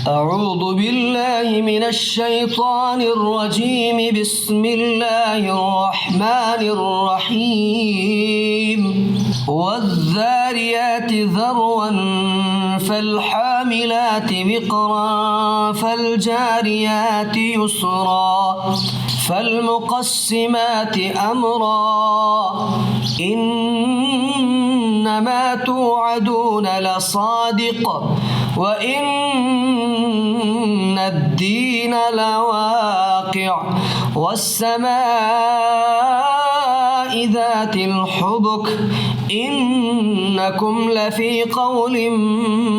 أعوذ بالله من الشيطان الرجيم. بسم الله الرحمن الرحيم. والذاريات ذروا فالحاملات وقرا فالجاريات يسرا فالمقسمات أمرا إنما توعدون لصادق وإن الدين لواقع والسماء ذات الحبك إنكم لفي قول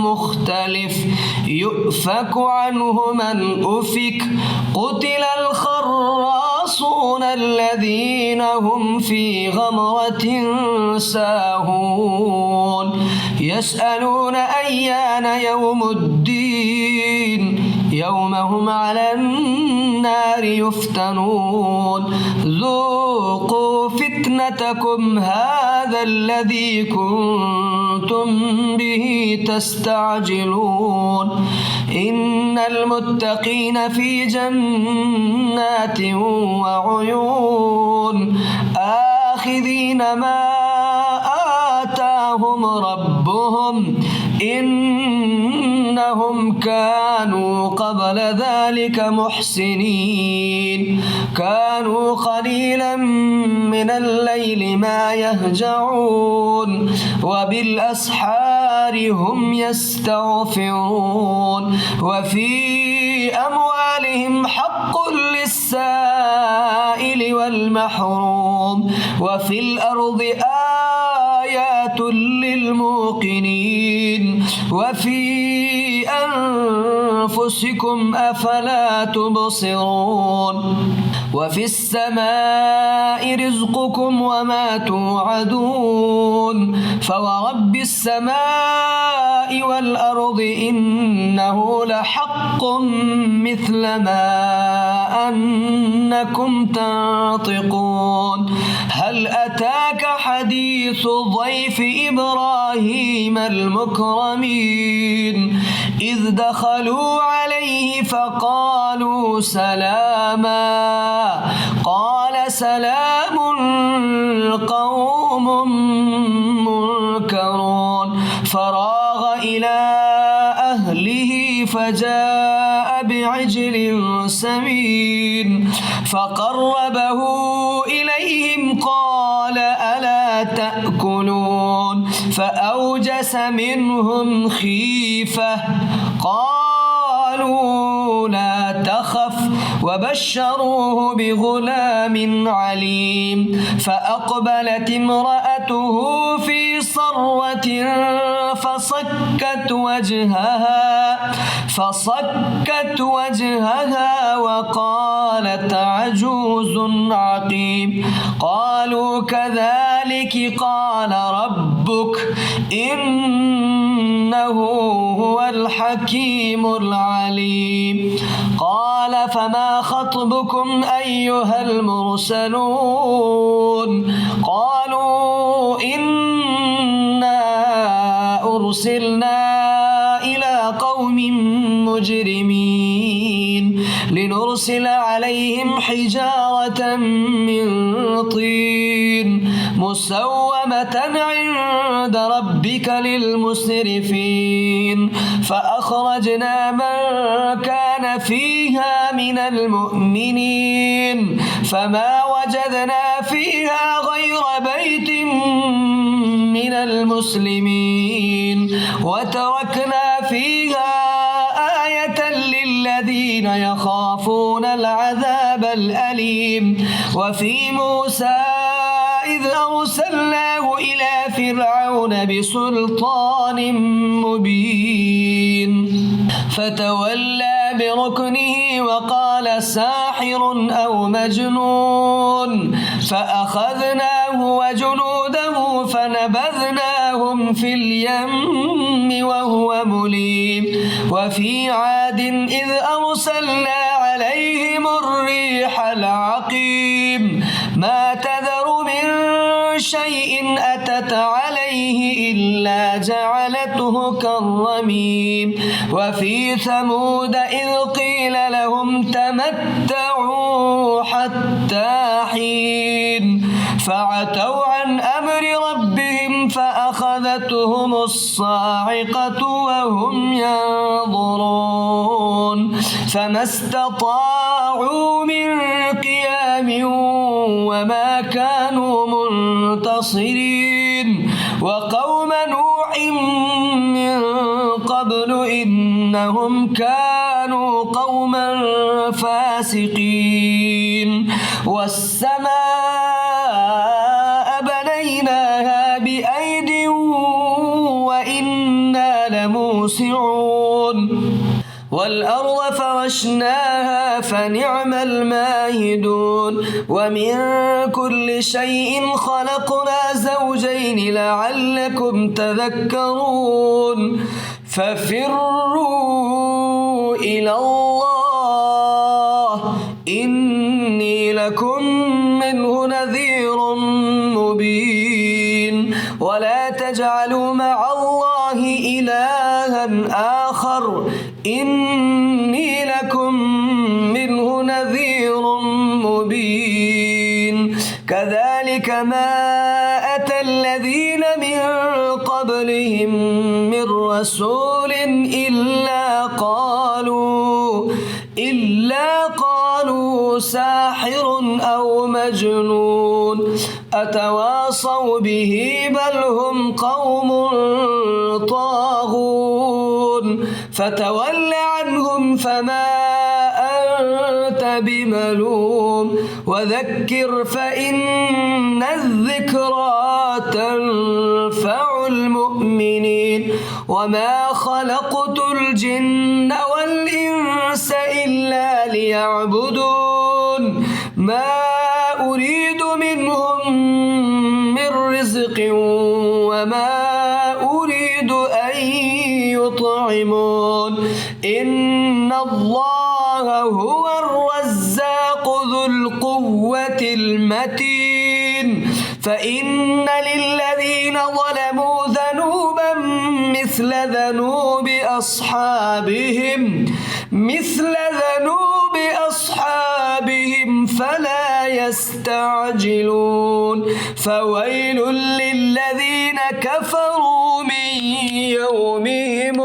مختلف يؤفك عنه من أفك قتل الخراصون الذين هم في غمرة ساهون يسألون أيان يوم الدين يوم هم على النار يفتنون ذوقوا فتنتكم هذا الذي كنتم به تستعجلون إن المتقين في جنات وعيون آخذين ما آتاهم ربهم إنهم كانوا قبل ذلك محسنين كانوا قليلا من الليل ما يهجعون وبالأسحار هم يستغفرون وفي أموالهم حق للسائل والمحروم وفي الأرض آيات للموقنين وفي أنفسكم أفلا تبصرون وفي السماء رزقكم وما توعدون فورب السماء والأرض إنه لحق مثل ما أنكم تنطقون هل أتاك حديث ضيف إبراهيم المكرمين إذ دخلوا عليه فقالوا سلاما قال سلام قوم منكرون فراغ إلى أهله فجاء بعجل سمين فقربه إليهم قال ألا تأكلون فأوجس منهم خيفة قالوا لا تخف وبشروه بغلام عليم فأقبلت امرأته في صرة فصكت وجهها وقالت عجوز عقيم قالوا كذلك قال ربك إنه هو الحكيم العليم قال فما خطبكم أيها المرسلون قالوا إنا أرسلنا إلى قوم مجرمين لنرسل عليهم حجارة من طين مسومة عند ربك للمسرفين فأخرجنا من كان فيها من المؤمنين فما وجدنا فيها غير بيت من المسلمين وتركنا فيها آية للذين يخافون العذاب الأليم وفي موسى إذ أرسلناه إلى فرعون بسلطان مبين فتولى بركنه وقال ساحر أو مجنون فأخذناه وجنوده فنبذناهم في اليم وهو مليم وفي عاد إذ أرسلنا عليهم الريح العقيم ما تذر من شيء أتت عليه إلا جعلته كالرميم وفي ثمود إذ قيل لهم تمتعوا حتى حين فعتوا عن أمر ربهم فأخذتهم الصاعقة وهم ينظرون فما استطاعوا من قيام وما كانوا منتصرين وقوم نوح من قبل إنهم كانوا قوما فاسقين والسماء بنيناها بأيد وإنا لموسعون والأرض فرشناها فنعم الماهدون ومن كل شيء خلقنا زوجين لعلكم تذكرون ففروا إلى الله إني لكم منه نذير مبين ولا تجعلوا مع الله إلها آخر إني لكم منه نذير مبين كذلك ما أتى الذين من قبلهم من رسول إلا قالوا ساحر أو مجنون أتواصوا به بل هم قوم طاغون فتول عنهم فما أنت بملوم وذكر فإن الذكرى تنفع المؤمنين وما خلقت الجن والإنس إلا ليعبدون ما أريد منهم من رزق وما أريد أن يطعمون إن الله هو الرزاق ذو القوة المتين فإن للذين ظلموا ذنوبا مثل ذنوب أصحابهم فلا يستعجلون فويل للذين كفروا من يومهم